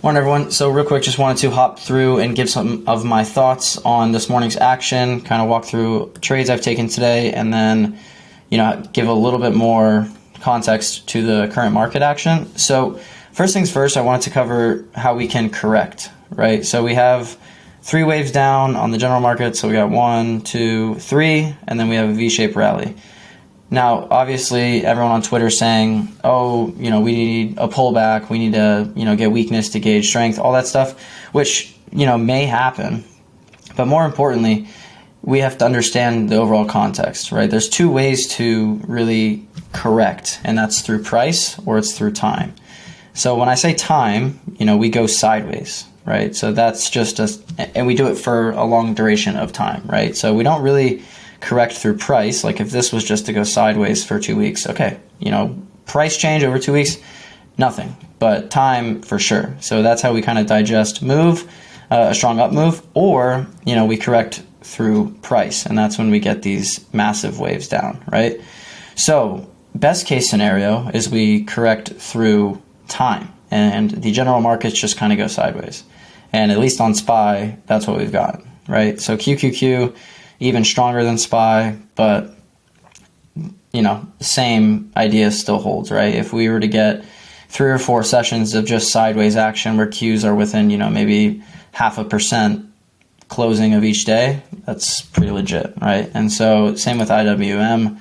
Morning, everyone. So real quick, just wanted to hop through and give some of my thoughts on this morning's action, kind of walk through trades I've taken today, and then, give a little bit more context to the current market action. So first things first, I wanted to cover how we can correct, right? So we have 3 waves down on the general market. So we got 1, 2, 3, and then we have a V-shaped rally. Now, obviously, everyone on Twitter is saying, we need a pullback, we need to, get weakness to gauge strength, all that stuff, which, may happen. But more importantly, we have to understand the overall context, right? There's 2 ways to really correct, and that's through price or it's through time. So when I say time, we go sideways, right? So that's just and we do it for a long duration of time, right? So we don't really correct through price. Like if this was just to go sideways for 2 weeks, okay, price change over 2 weeks, nothing, but time for sure. So that's how we kind of digest move, a strong up move, or, we correct through price, and that's when we get these massive waves down, right? So best case scenario is we correct through time and the general markets just kind of go sideways. And at least on SPY, that's what we've got, right? So QQQ, even stronger than SPY, but same idea still holds, right? If we were to get 3 or 4 sessions of just sideways action where Qs are within, maybe 0.5% closing of each day, that's pretty legit, right? And so same with IWM.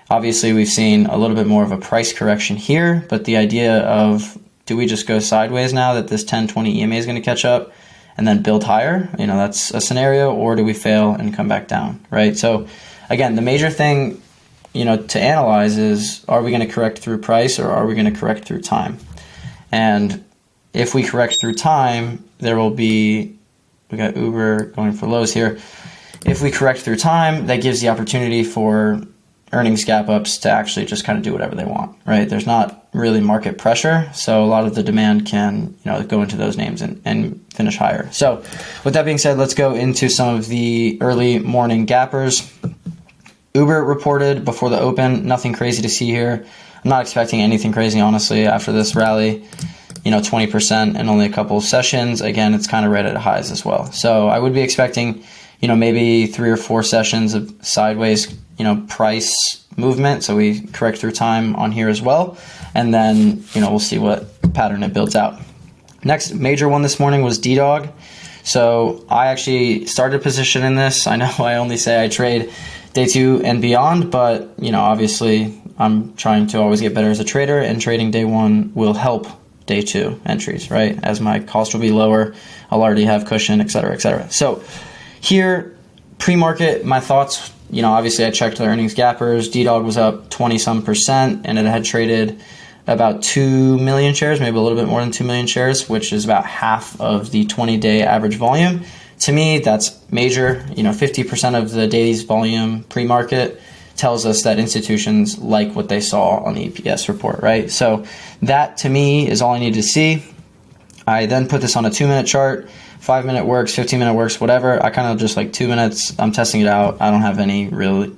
Obviously, we've seen a little bit more of a price correction here, but the idea of, do we just go sideways now that this 10-20 EMA is going to catch up and then build higher? That's a scenario, or do we fail and come back down, right? So again, the major thing, to analyze is, are we going to correct through price or are we going to correct through time? And if we correct through time, there will be, we got Uber going for lows here. If we correct through time, that gives the opportunity for earnings gap ups to actually just kind of do whatever they want, right? There's not really market pressure, so a lot of the demand can, go into those names and finish higher. So with that being said, let's go into some of the early morning gappers. Uber reported before the open, nothing crazy to see here. I'm not expecting anything crazy, honestly, after this rally, 20% in only a couple of sessions. Again, it's kind of right at highs as well. So I would be expecting, maybe 3 or 4 sessions of sideways, price movement. So we correct through time on here as well. And then, we'll see what pattern it builds out. Next major one this morning was DDOG. So I actually started a position in this. I know I only say I trade day 2 and beyond, but, obviously I'm trying to always get better as a trader, and trading day 1 will help day 2 entries, right? As my cost will be lower, I'll already have cushion, et cetera, et cetera. So here, pre-market, my thoughts, obviously I checked the earnings gappers. DDOG was up 20-some%, and it had traded about 2 million shares, maybe a little bit more than 2 million shares, which is about half of the 20-day average volume. To me, that's major. 50% of the day's volume pre-market tells us that institutions like what they saw on the EPS report, right? So that, to me, is all I need to see. I then put this on a 2-minute chart. 5-minute works, 15-minute works, whatever. I kind of just like 2 minutes. I'm testing it out. I don't have any real,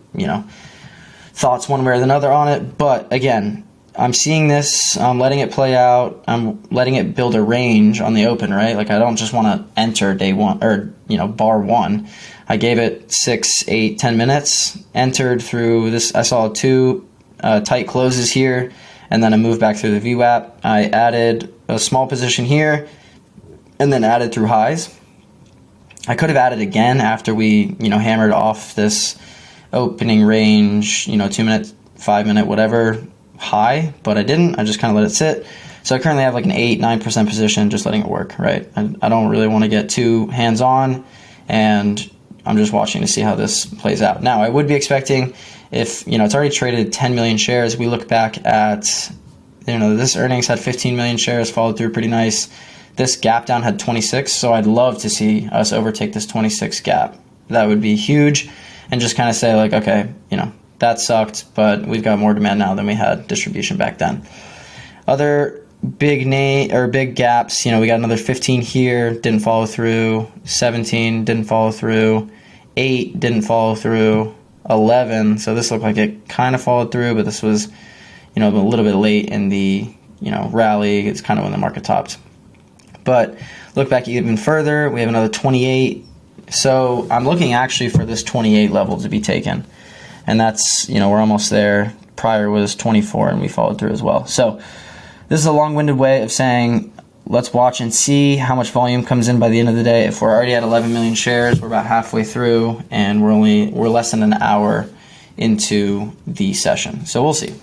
thoughts one way or another on it. But again, I'm seeing this, I'm letting it play out. I'm letting it build a range on the open, right? Like I don't just want to enter day 1 or, bar 1. I gave it 6, 8, 10 minutes, entered through this. I saw 2 tight closes here, and then I moved back through the VWAP. I added a small position here, and then added through highs. I could have added again after we, hammered off this opening range, 2-minute, 5-minute, whatever high, but I didn't. I just kind of let it sit. So I currently have like an 8-9% position, just letting it work, right? I don't really want to get too hands-on, and I'm just watching to see how this plays out. Now, I would be expecting if, it's already traded 10 million shares, we look back at, this earnings had 15 million shares, followed through pretty nice. This gap down had 26, so I'd love to see us overtake this 26 gap. That would be huge, and just kind of say like, okay, that sucked, but we've got more demand now than we had distribution back then. Other big gaps, we got another 15 here, didn't follow through. 17 didn't follow through. 8 didn't follow through. 11, so this looked like it kind of followed through, but this was, a little bit late in the, rally. It's kind of when the market topped. But look back even further, we have another 28. So I'm looking actually for this 28 level to be taken. And that's, we're almost there. Prior was 24 and we followed through as well. So this is a long-winded way of saying, let's watch and see how much volume comes in by the end of the day. If we're already at 11 million shares, we're about halfway through, and we're less than an hour into the session. So we'll see.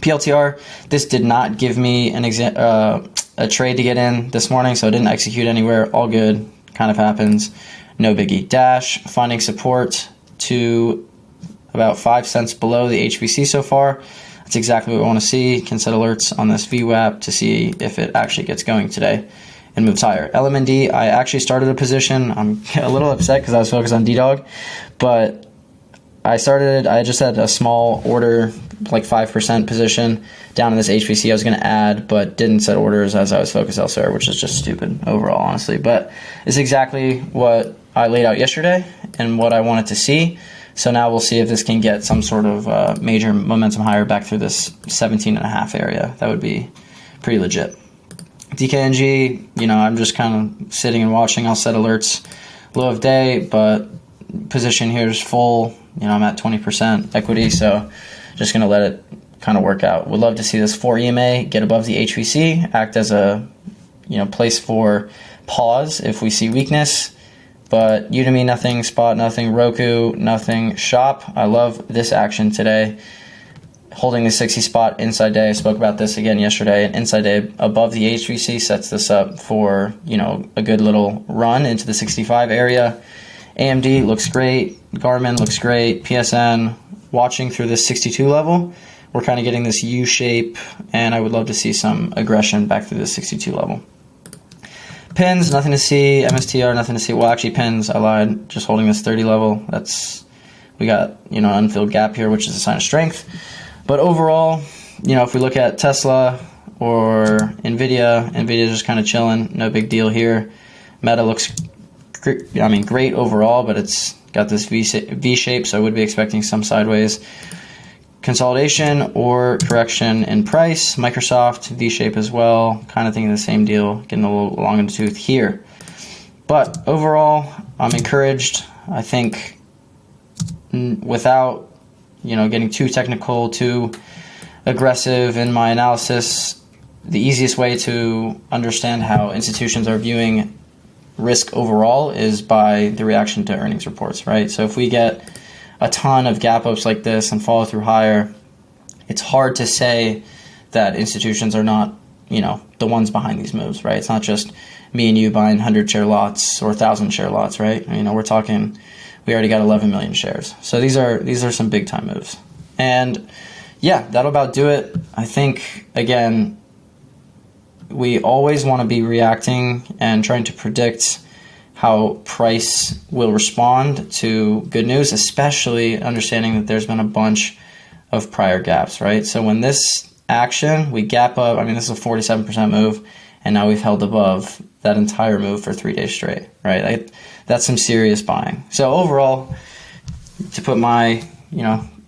PLTR, this did not give me a trade to get in this morning, so I didn't execute anywhere. All good, kind of happens. No biggie. Dash, finding support to about 5 cents below the HVC so far. That's exactly what we want to see. Can set alerts on this VWAP to see if it actually gets going today and moves higher. LMND, I actually started a position. I'm a little upset because I was focused on DDOG, but I just had a small order, like 5% position down in this HVC I was going to add, but didn't set orders as I was focused elsewhere, which is just stupid overall, honestly. But it's exactly what I laid out yesterday and what I wanted to see. So now we'll see if this can get some sort of major momentum higher back through this 17.5 area. That would be pretty legit. DKNG, I'm just kind of sitting and watching. I'll set alerts low of day, but position here is full. I'm at 20% equity, so just going to let it kind of work out. Would love to see this 4 EMA get above the HVC, act as a place for pause if we see weakness. But Udemy, nothing. Spot, nothing. Roku, nothing. Shop, I love this action today. Holding the 60 spot inside day. I spoke about this again yesterday. An inside day above the HVC sets this up for, a good little run into the 65 area. AMD looks great. Garmin looks great. PSN, watching through this 62 level. We're kind of getting this U shape, and I would love to see some aggression back through the 62 level. Pins, nothing to see. MSTR, nothing to see. Well, actually, pins, I lied. Just holding this 30 level. We got, an unfilled gap here, which is a sign of strength. But overall, if we look at Tesla or NVIDIA is just kind of chilling. No big deal here. Meta looks, great overall, but it's got this V shape, so I would be expecting some sideways consolidation or correction in price. Microsoft, V-shape as well, kind of thinking the same deal, getting a little long in the tooth here. But overall, I'm encouraged. I think without, getting too technical, too aggressive in my analysis, the easiest way to understand how institutions are viewing risk overall is by the reaction to earnings reports, right? So if we get a ton of gap ups like this and follow through higher, it's hard to say that institutions are not, the ones behind these moves, right? It's not just me and you buying 100 share lots or 1,000 share lots, right? We're talking, we already got 11 million shares. So these are some big time moves. And yeah, that'll about do it. I think, again, we always want to be reacting and trying to predict how price will respond to good news, especially understanding that there's been a bunch of prior gaps, right? So when this action, we gap up, this is a 47% move, and now we've held above that entire move for 3 days straight, right? That's some serious buying. So overall, to put my,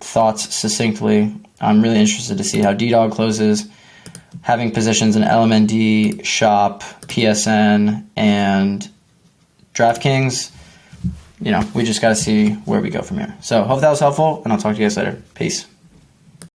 thoughts succinctly, I'm really interested to see how DDOG closes, having positions in LMND, Shop, PSN, and DraftKings. We just got to see where we go from here. So hope that was helpful, and I'll talk to you guys later. Peace.